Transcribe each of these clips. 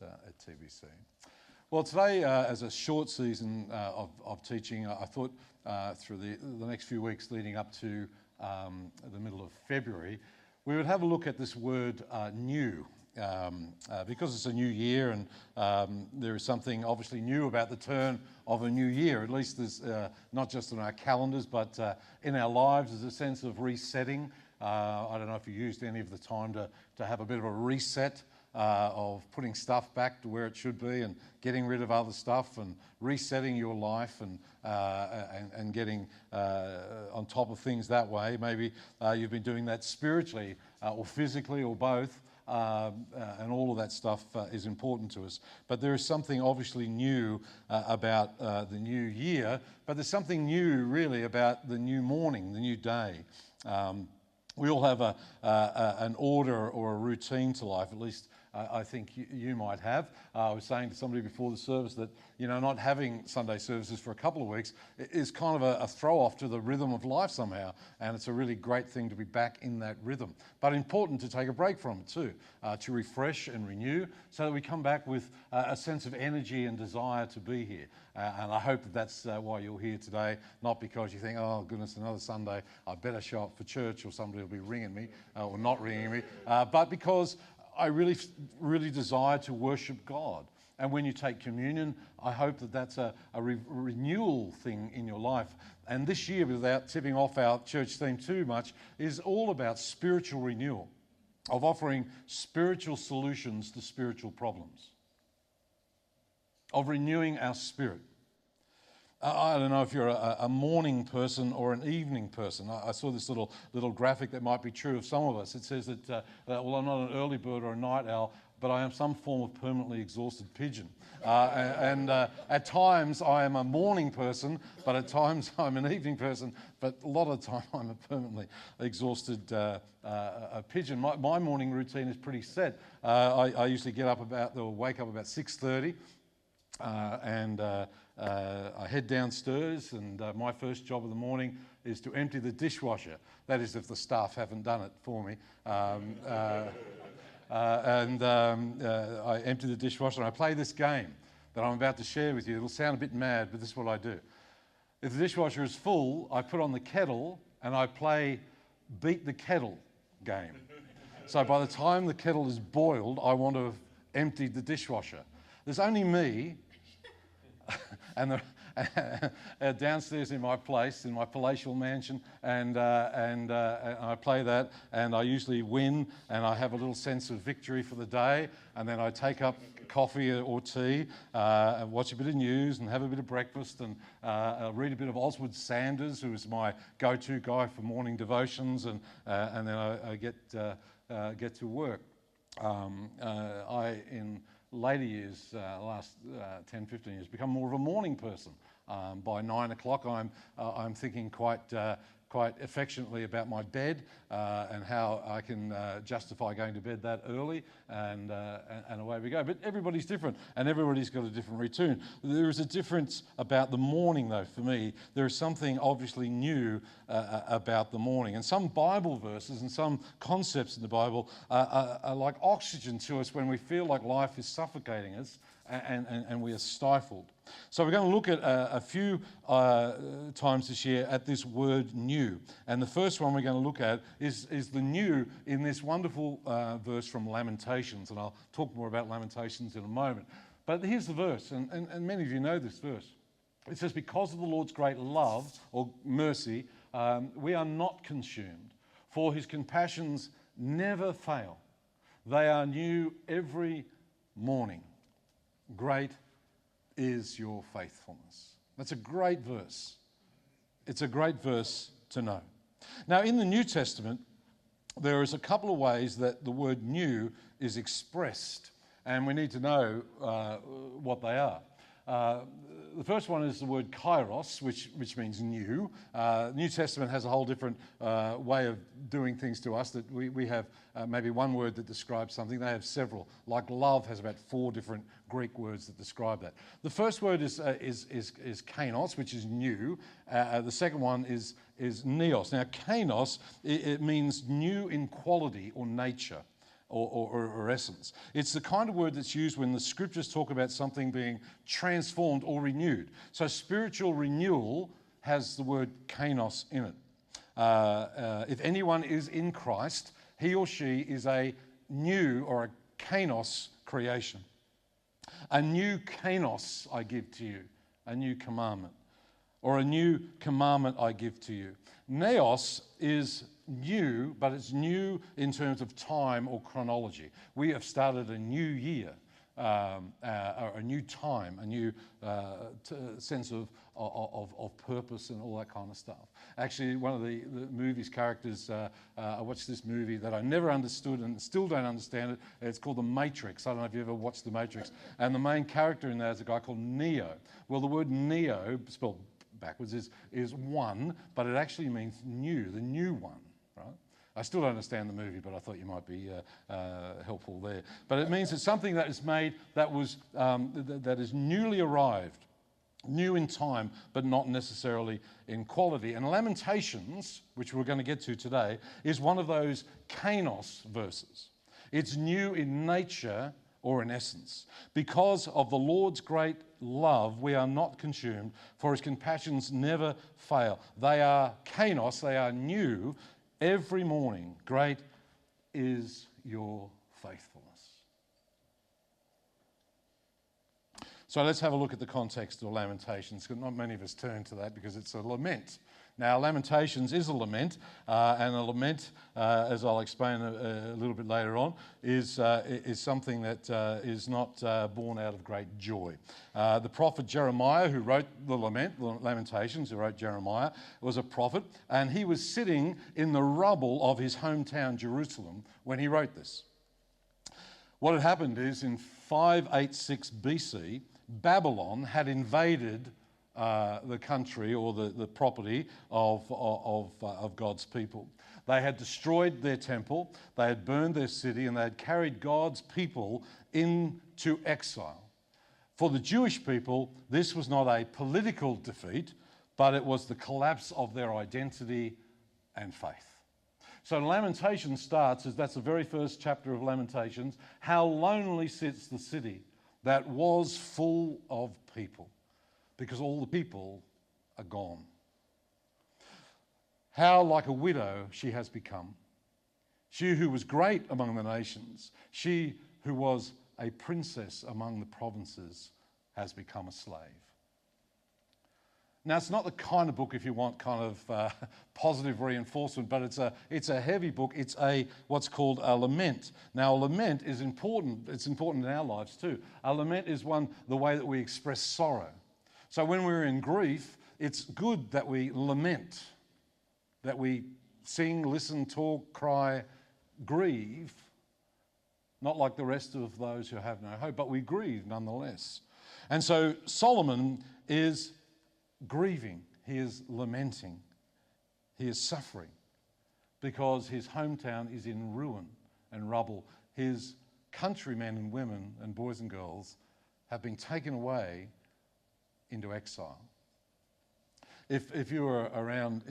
at TBC. Well, today, as a short season of teaching, I thought through the next few weeks leading up to the middle of February, we would have a look at this word new. Because it's a new year and there is something obviously new about the turn of a new year. At least there's not just in our calendars, but in our lives, there's a sense of resetting. I don't know if you used any of the time to have a bit of a reset of putting stuff back to where it should be and getting rid of other stuff and resetting your life and getting on top of things that way. Maybe you've been doing that spiritually or physically or both. And all of that stuff is important to us. But there is something obviously new about the new year, but there's something new really about the new morning, the new day. We all have an order or a routine to life, at least I think you might have. I was saying to somebody before the service that, not having Sunday services for a couple of weeks is kind of a throw-off to the rhythm of life somehow, and it's a really great thing to be back in that rhythm. But important to take a break from it too, to refresh and renew so that we come back with a sense of energy and desire to be here. And I hope that that's why you're here today, not because you think, oh goodness, another Sunday, I better show up for church or somebody will be ringing me or not ringing me, but because I really desire to worship God. And when you take communion, I hope that that's a renewal thing in your life. And this year, without tipping off our church theme too much, is all about spiritual renewal, of offering spiritual solutions to spiritual problems, of renewing our spirit. I don't know if you're a morning person or an evening person. I saw this little graphic that might be true of some of us. It says that, well, I'm not an early bird or a night owl, but I am some form of permanently exhausted pigeon. And at times I am a morning person, but at times I'm an evening person. But a lot of the time I'm a permanently exhausted pigeon. My morning routine is pretty set. I usually wake up about 6:30, and I head downstairs, and my first job of the morning is to empty the dishwasher. That is, if the staff haven't done it for me. I empty the dishwasher and I play this game that I'm about to share with you. It'll sound a bit mad, but this is what I do. If the dishwasher is full, I put on the kettle and I play beat the kettle game. So by the time the kettle is boiled, I want to have emptied the dishwasher. There's only me and downstairs in my place, in my palatial mansion, and I play that, and I usually win, and I have a little sense of victory for the day, and then I take up coffee or tea, and watch a bit of news, and have a bit of breakfast, and read a bit of Oswald Sanders, who is my go-to guy for morning devotions, and then I get to work. In later years, last 10, 15 years, become more of a morning person. By 9 o'clock, I'm thinking quite affectionately about my bed and how I can justify going to bed that early, and away we go. But everybody's different, and everybody's got a different routine. There is a difference about the morning, though, for me. There is something obviously new about the morning. And some Bible verses and some concepts in the Bible are like oxygen to us when we feel like life is suffocating us and we are stifled. So we're going to look at a few times this year at this word new. And the first one we're going to look at is the new in this wonderful verse from Lamentations. And I'll talk more about Lamentations in a moment. But here's the verse, and many of you know this verse. It says, because of the Lord's great love or mercy, we are not consumed, for his compassions never fail. They are new every morning. Great is your faithfulness. That's a great verse. It's a great verse to know. Now, in the New Testament, there is a couple of ways that the word new is expressed, and we need to know what they are. The first one is the word kairos, which means new. The New Testament has a whole different way of doing things to us, that we have maybe one word that describes something. They have several. Like love has about 4 different Greek words that describe that. The first word is kainos, which is new. The second one is neos. Now, kainos, it means new in quality or nature, or essence. It's the kind of word that's used when the scriptures talk about something being transformed or renewed. So spiritual renewal has the word kainos in it. If anyone is in Christ, he or she is a new or a kainos creation. A new kainos I give to you, a new commandment. Or a new commandment I give to you. Neos is new, but it's new in terms of time or chronology. We have started a new year, a new time, a new sense of purpose and all that kind of stuff. Actually, one of the movie's characters, I watched this movie that I never understood and still don't understand it. It's called The Matrix. I don't know if you ever watched The Matrix. And the main character in that is a guy called Neo. Well, the word Neo, spelled backwards, is one, but it actually means new, the new one, right? I still don't understand the movie, but I thought you might be helpful there. But it means it's something that is made that was that is newly arrived, new in time, but not necessarily in quality. And Lamentations, which we're going to get to today, is one of those kainos verses. It's new in nature or in essence. Because of the Lord's great love, we are not consumed, for his compassions never fail. They are kainos, they are new every morning. Great is your faithfulness. So let's have a look at the context of Lamentations, because not many of us turn to that because it's a lament. Now, Lamentations is a lament, and a lament, as I'll explain a little bit later on, is something that is not born out of great joy. The prophet Jeremiah, who wrote the Lamentations, who wrote Jeremiah, was a prophet, and he was sitting in the rubble of his hometown, Jerusalem, when he wrote this. What had happened is in 586 BC, Babylon had invaded the country or the property of God's people. They had destroyed their temple, they had burned their city, and they had carried God's people into exile. For the Jewish people, this was not a political defeat, but it was the collapse of their identity and faith. So Lamentations starts, as that's the very first chapter of Lamentations, how lonely sits the city that was full of people, because all the people are gone. How like a widow she has become. She who was great among the nations, she who was a princess among the provinces, has become a slave. Now, it's not the kind of book, if you want kind of positive reinforcement, but it's a heavy book. It's what's called a lament. Now, a lament is important. It's important in our lives too. A lament is the way that we express sorrow. So when we're in grief, it's good that we lament, that we sing, listen, talk, cry, grieve, not like the rest of those who have no hope, but we grieve nonetheless. And so Solomon is grieving, he is lamenting, he is suffering because his hometown is in ruin and rubble. His countrymen and women and boys and girls have been taken away into exile. If you were around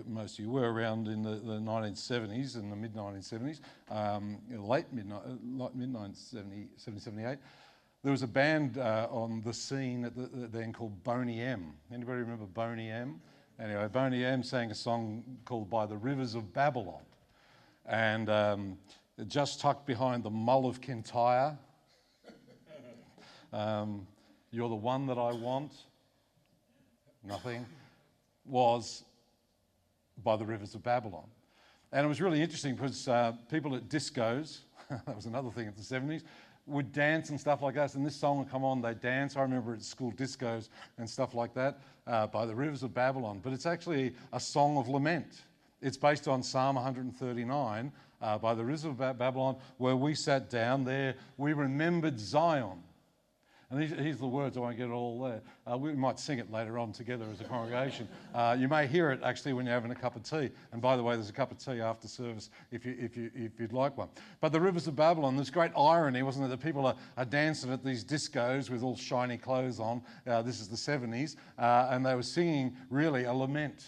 most of you were around in the 1970s, in the mid-1970s, late mid-1970, 78, there was a band on the scene then called Boney M. Anybody remember Boney M? Anyway, Boney M sang a song called By the Rivers of Babylon. And just tucked behind the Mull of Kintyre, You're the One That I Want, nothing, was By the Rivers of Babylon. And it was really interesting because people at discos, that was another thing at the 70s, would dance and stuff like that. And this song would come on, they'd dance. I remember at school discos and stuff like that, By the Rivers of Babylon. But it's actually a song of lament. It's based on Psalm 139, By the Rivers of Babylon, where we sat down there, we remembered Zion. And here's the words, I won't get it all there. We might sing it later on together as a congregation. You may hear it actually when you're having a cup of tea. And by the way, there's a cup of tea after service if you'd like one. But the Rivers of Babylon, there's great irony, wasn't it? That people are dancing at these discos with all shiny clothes on. This is the 70s. And they were singing really a lament.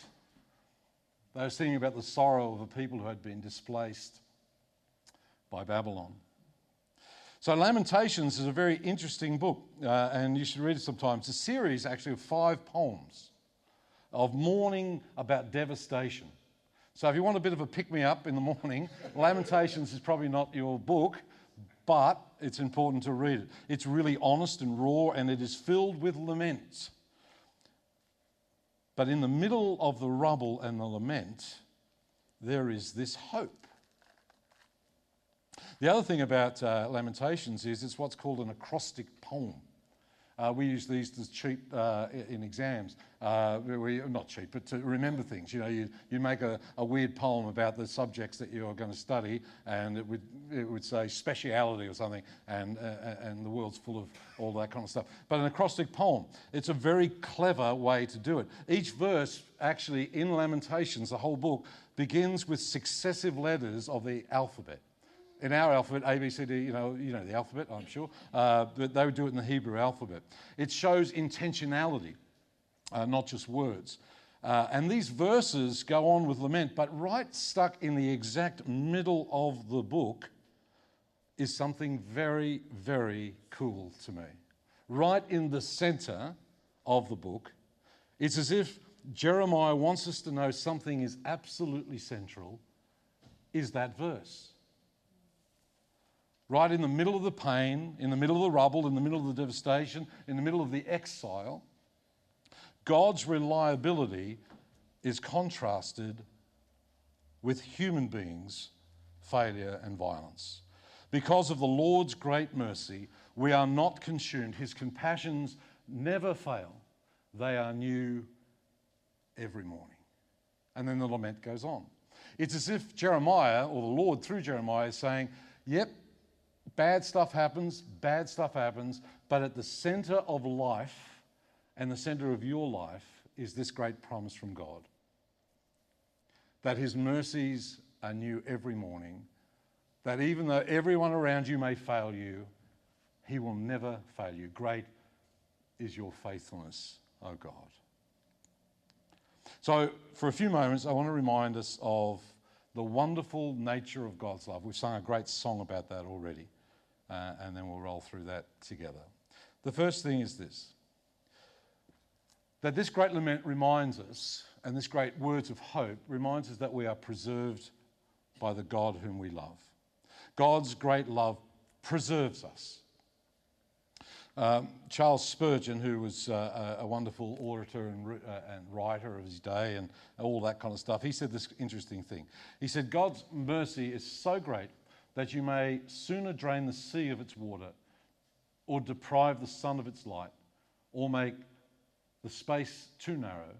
They were singing about the sorrow of a people who had been displaced by Babylon. So Lamentations is a very interesting book, and you should read it sometime. It's a series actually of 5 poems of mourning about devastation. So if you want a bit of a pick-me-up in the morning, Lamentations is probably not your book, but it's important to read it. It's really honest and raw, and it is filled with lament. But in the middle of the rubble and the lament, there is this hope. The other thing about Lamentations is it's what's called an acrostic poem. We use these to cheat in exams. Not cheat, but to remember things. You know, you make a weird poem about the subjects that you're going to study, and it would say speciality or something, and the world's full of all that kind of stuff. But an acrostic poem, it's a very clever way to do it. Each verse, actually, in Lamentations, the whole book, begins with successive letters of the alphabet. In our alphabet, A, B, C, D, you know the alphabet, I'm sure, but they would do it in the Hebrew alphabet. It shows intentionality, not just words. And these verses go on with lament, but right stuck in the exact middle of the book is something very, very cool to me. Right in the center of the book, it's as if Jeremiah wants us to know something is absolutely central, is that verse. Right in the middle of the pain, in the middle of the rubble, in the middle of the devastation, in the middle of the exile, God's reliability is contrasted with human beings' failure and violence. Because of the Lord's great mercy, we are not consumed. His compassions never fail. They are new every morning. And then the lament goes on. It's as if Jeremiah, or the Lord through Jeremiah, is saying, yep, bad stuff happens, but at the center of life and the center of your life is this great promise from God. That his mercies are new every morning, that even though everyone around you may fail you, he will never fail you. Great is your faithfulness, O God. So for a few moments, I want to remind us of the wonderful nature of God's love. We've sung a great song about that already. And then we'll roll through that together. The first thing is this, that this great lament reminds us, and this great words of hope reminds us that we are preserved by the God whom we love. God's great love preserves us. Charles Spurgeon, who was a wonderful orator and writer of his day and all that kind of stuff, he said this interesting thing. He said, God's mercy is so great that you may sooner drain the sea of its water, or deprive the sun of its light, or make the space too narrow,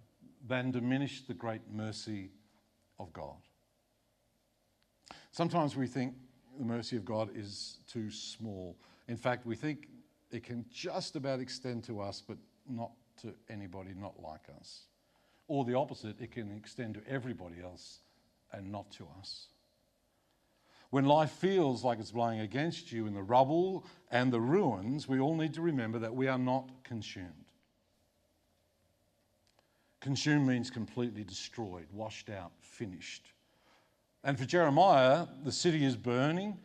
than diminish the great mercy of God. Sometimes we think the mercy of God is too small. In fact, we think it can just about extend to us, but not to anybody not like us. Or the opposite, it can extend to everybody else and not to us. When life feels like it's blowing against you in the rubble and the ruins, we all need to remember that we are not consumed. Consumed means completely destroyed, washed out, finished. And for Jeremiah, the city is burning,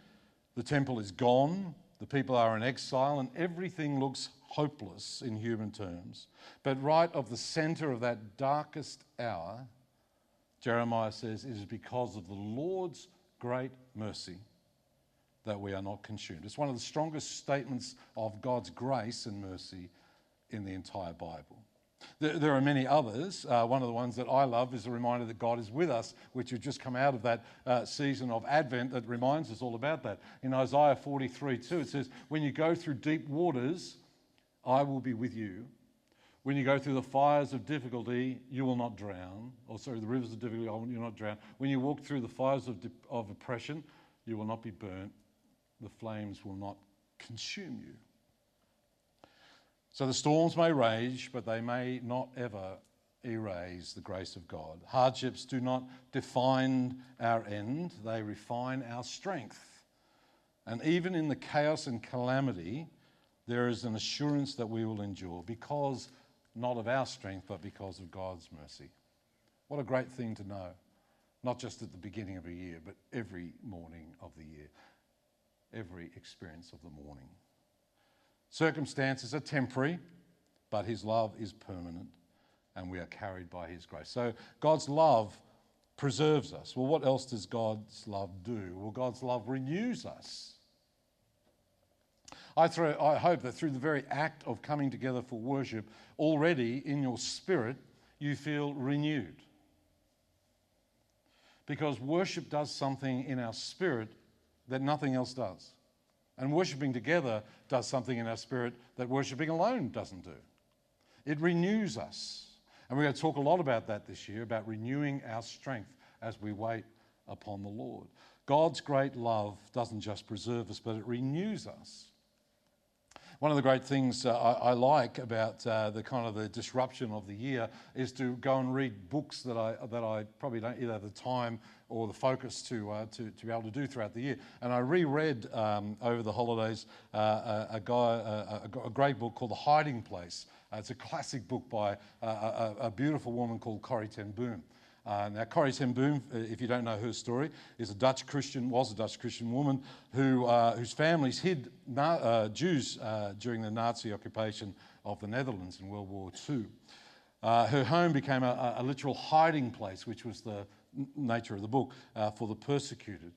the temple is gone, the people are in exile, and everything looks hopeless in human terms. But right of the center of that darkest hour, Jeremiah says, it is because of the Lord's great mercy that we are not consumed. It's one of the strongest statements of God's grace and mercy in the entire Bible. There are many others. One of the ones that I love is a reminder that God is with us, which has just come out of that season of Advent that reminds us all about that. In Isaiah 43:2, it says, when you go through deep waters, I will be with you. When you go through the fires of difficulty, you will not drown. The rivers of difficulty, you will not drown. When you walk through the fires of oppression, you will not be burnt. The flames will not consume you. So the storms may rage, but they may not ever erase the grace of God. Hardships do not define our end, they refine our strength. And even in the chaos and calamity, there is an assurance that we will endure, because not of our strength, but because of God's mercy. What a great thing to know, not just at the beginning of a year, but every morning of the year. every experience of the morning. Circumstances are temporary, but his love is permanent, and we are carried by his grace. So God's love preserves us. Well, what else does God's love do? Well, God's love renews us. I hope that through the very act of coming together for worship, already in your spirit, you feel renewed. Because worship does something in our spirit that nothing else does. And worshipping together does something in our spirit that worshipping alone doesn't do. It renews us. And we're going to talk a lot about that this year, about renewing our strength as we wait upon the Lord. God's great love doesn't just preserve us, but it renews us. One of the great things I like about the disruption of the year is to go and read books that I probably don't either have the time or the focus to be able to do throughout the year. And I reread over the holidays a great book called The Hiding Place. It's a classic book by a beautiful woman called Corrie ten Boom. Now, Corrie ten Boom, if you don't know her story, was a Dutch Christian woman whose families hid Jews during the Nazi occupation of the Netherlands in World War II. Her home became a literal hiding place, which was the nature of the book, for the persecuted.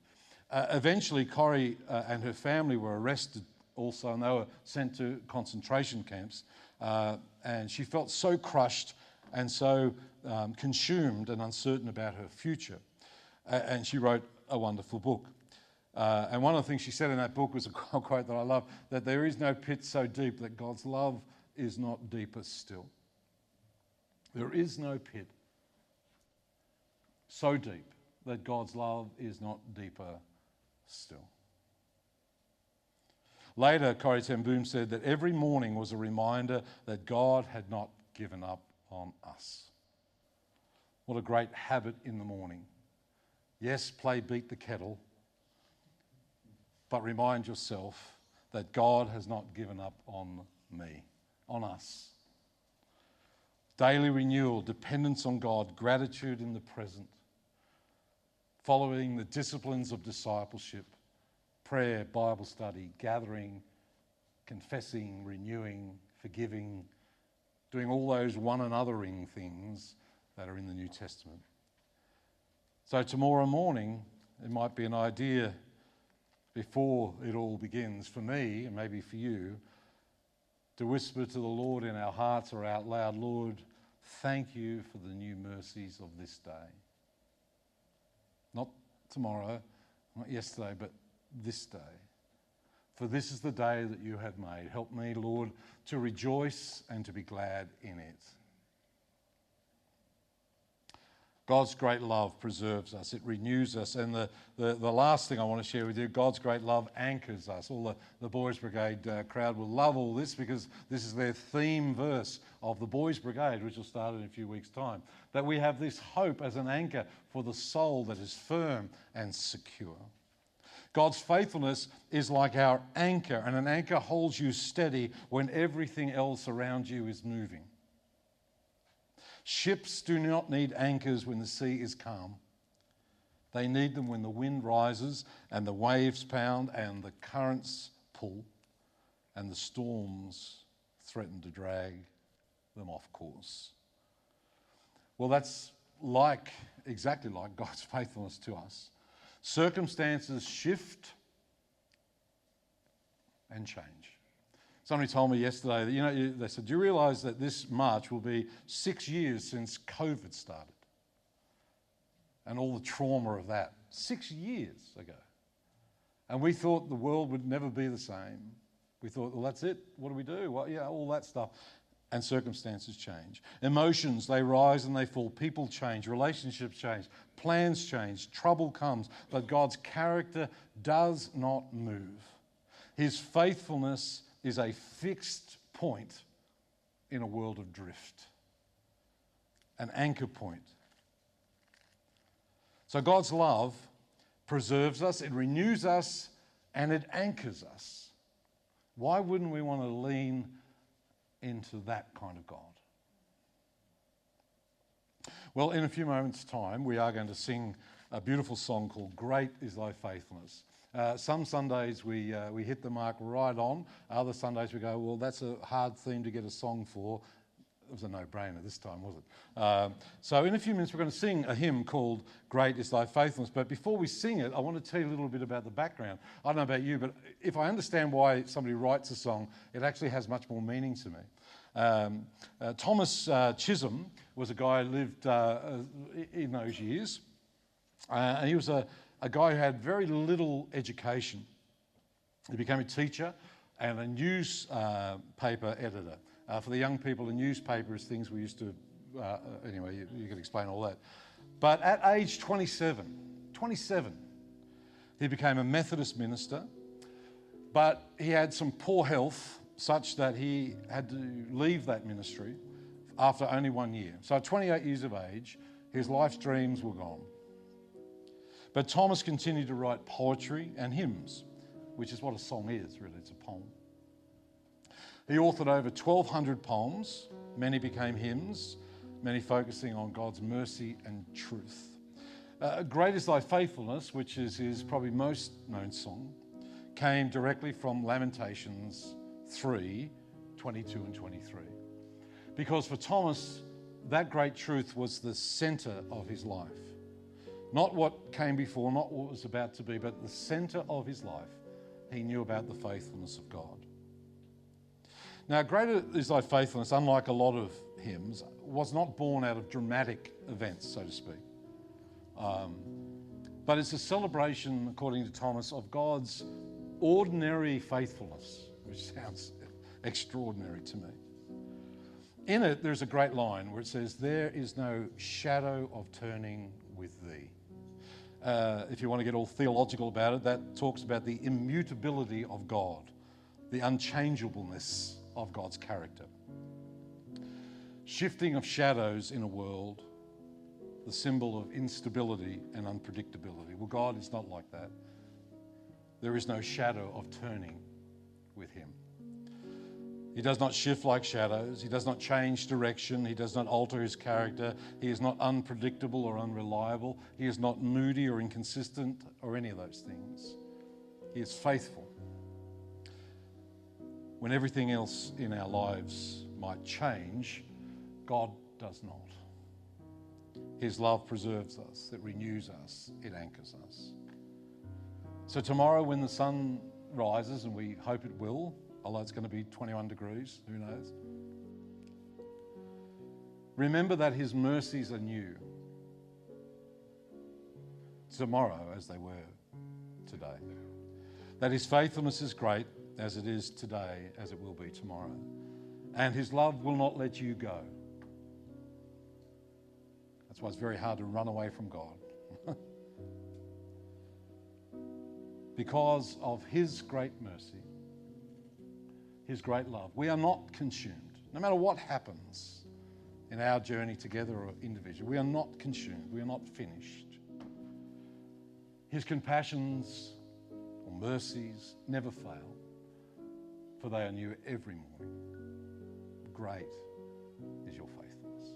Eventually, Corrie and her family were arrested also, and they were sent to concentration camps. And she felt so crushed and so consumed and uncertain about her future. And she wrote a wonderful book. And one of the things she said in that book was a quote that I love, that there is no pit so deep that God's love is not deeper still. There is no pit so deep that God's love is not deeper still. Later, Corrie ten Boom said that every morning was a reminder that God had not given up on us. What a great habit in the morning. Yes, play Beat the Kettle, but remind yourself that God has not given up on me, on us. Daily renewal, dependence on God, gratitude in the present, following the disciplines of discipleship, prayer, Bible study, gathering, confessing, renewing, forgiving, doing all those one anothering things that are in the New Testament. So tomorrow morning, it might be an idea before it all begins for me, and maybe for you, to whisper to the Lord in our hearts or out loud, Lord, thank you for the new mercies of this day. Not tomorrow, not yesterday, but this day. For this is the day that you have made. Help me, Lord, to rejoice and to be glad in it. God's great love preserves us. It renews us. And the last thing I want to share with you, God's great love anchors us. All the Boys Brigade crowd will love all this because this is their theme verse of the Boys Brigade, which will start in a few weeks' time. That we have this hope as an anchor for the soul that is firm and secure. God's faithfulness is like our anchor, and an anchor holds you steady when everything else around you is moving. Ships do not need anchors when the sea is calm. They need them when the wind rises and the waves pound and the currents pull and the storms threaten to drag them off course. Well, that's exactly like God's faithfulness to us. Circumstances shift and change. Somebody told me yesterday that, they said, do you realise that this March will be 6 years since COVID started? And all the trauma of that. 6 years ago. And we thought the world would never be the same. We thought, well, that's it. What do we do? Well, all that stuff. And circumstances change. Emotions, they rise and they fall. People change. Relationships change. Plans change. Trouble comes. But God's character does not move. His faithfulness is a fixed point in a world of drift. An anchor point. So God's love preserves us, it renews us, and it anchors us. Why wouldn't we want to lean into that kind of God? Well, in a few moments' time, we are going to sing a beautiful song called Great is Thy Faithfulness. Some Sundays we hit the mark right on. Other Sundays we go, well, that's a hard theme to get a song for. It was a no-brainer this time, was it? So in a few minutes we're going to sing a hymn called Great Is Thy Faithfulness. But before we sing it, I want to tell you a little bit about the background. I don't know about you, but if I understand why somebody writes a song, it actually has much more meaning to me. Thomas Chisholm was a guy who lived in those years. And he was a guy who had very little education. He became a teacher and a newspaper editor. For the young people, a newspaper is things we used to, anyway, you can explain all that. But at age 27, he became a Methodist minister, but he had some poor health such that he had to leave that ministry after only 1 year. So at 28 years of age, his life's dreams were gone. But Thomas continued to write poetry and hymns, which is what a song is, really, it's a poem. He authored over 1,200 poems. Many became hymns, many focusing on God's mercy and truth. Great Is Thy Faithfulness, which is his probably most known song, came directly from Lamentations 3, 22 and 23. Because for Thomas, that great truth was the centre of his life. Not what came before, not what was about to be, but the centre of his life. He knew about the faithfulness of God. Now, Great Is Thy Faithfulness, unlike a lot of hymns, was not born out of dramatic events, so to speak. But it's a celebration, according to Thomas, of God's ordinary faithfulness, which sounds extraordinary to me. In it, there's a great line where it says, "There is no shadow of turning with thee." If you want to get all theological about it, that talks about the immutability of God, the unchangeableness of God's character. Shifting of shadows in a world, the symbol of instability and unpredictability. Well, God is not like that. There is no shadow of turning with him. He does not shift like shadows. He does not change direction. He does not alter his character. He is not unpredictable or unreliable. He is not moody or inconsistent or any of those things. He is faithful. When everything else in our lives might change, God does not. His love preserves us, it renews us, it anchors us. So tomorrow when the sun rises, and we hope it will, although it's going to be 21 degrees, who knows? Remember that his mercies are new tomorrow as they were today. That his faithfulness is great as it is today, as it will be tomorrow. And his love will not let you go. That's why it's very hard to run away from God. Because of his great mercy, his great love, we are not consumed. No matter what happens in our journey together or individually, we are not consumed. We are not finished. His compassions or mercies never fail, for they are new every morning. Great is your faithfulness.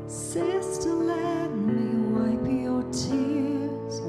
Sister, let me wipe your tears.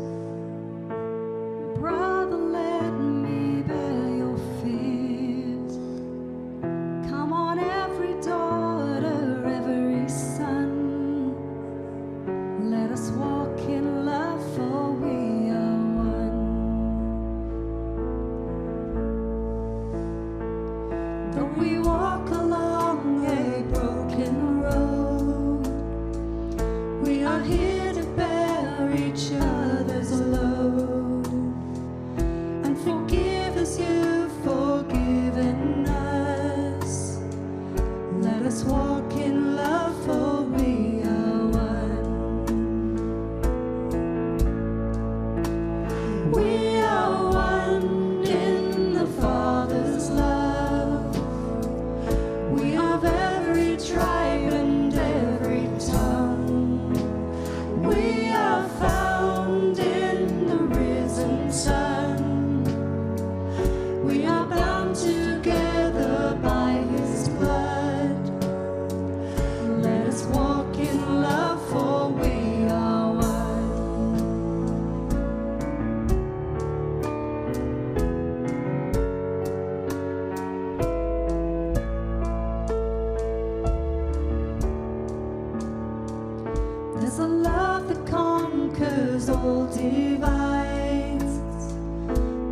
soul divides.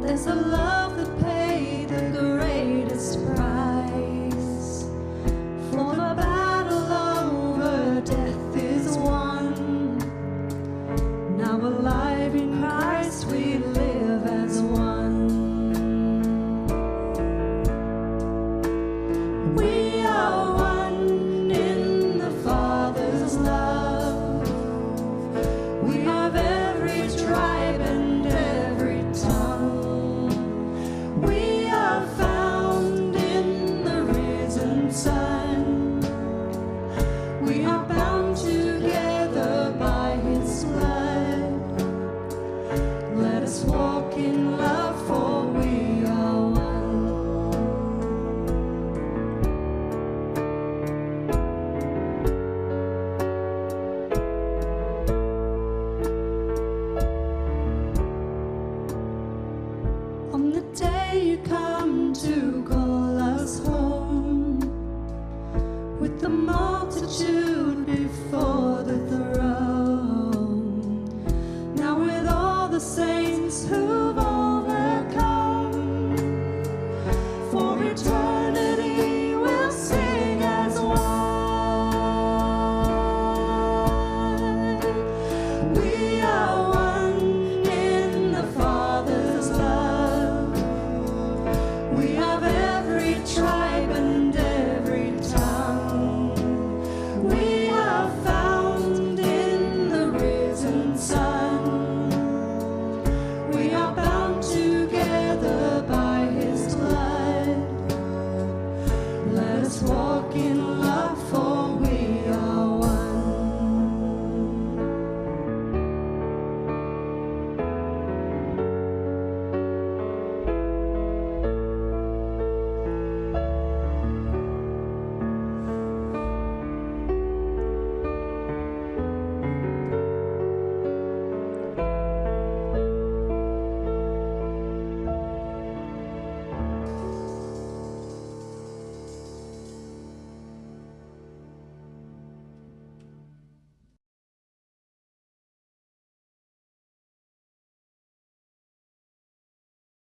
There's a love